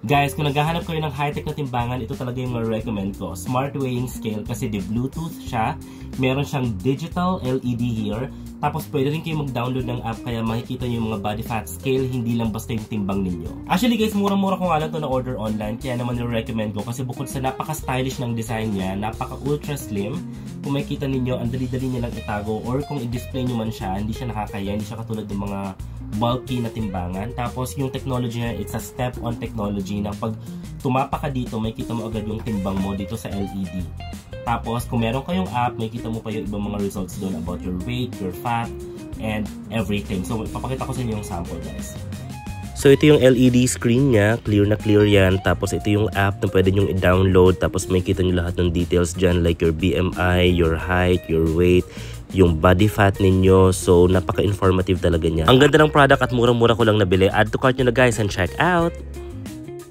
Guys, kung naghahanap kayo ng high-tech na timbangan, ito talaga yung ma-recommend ko. Smart weighing scale kasi di Bluetooth siya. Meron siyang digital LED here. Tapos pwede rin kayo mag-download ng app kaya makikita nyo yung mga body fat scale, hindi lang basta yung timbang ninyo. Actually guys, mura-mura ko nga lang ito na-order online, kaya naman i-recommend ko kasi bukod sa napaka-stylish ng design niya, napaka-ultra slim, kung makikita ninyo, ang dali-dali niya lang itago or kung i-display nyo man siya, hindi siya nakakaya, hindi siya katulad ng mga bulky na timbangan. Tapos yung technology niya, it's a step-on technology na pag tumapa ka dito, may kita mo agad yung timbang mo dito sa LED. Tapos kung meron kayong app, may kita mo pa yung ibang mga results doon about your weight, your fat, and everything. So ipapakita ko sa inyo yung sample guys. So ito yung LED screen niya, clear na clear yan. Tapos ito yung app na pwede nyong i-download. Tapos may kita nyo lahat ng details dyan like your BMI, your height, your weight, yung body fat ninyo. So napaka-informative talaga niya. Ang ganda ng product at murang-mura ko lang nabili. Add to cart nyo na guys and check out!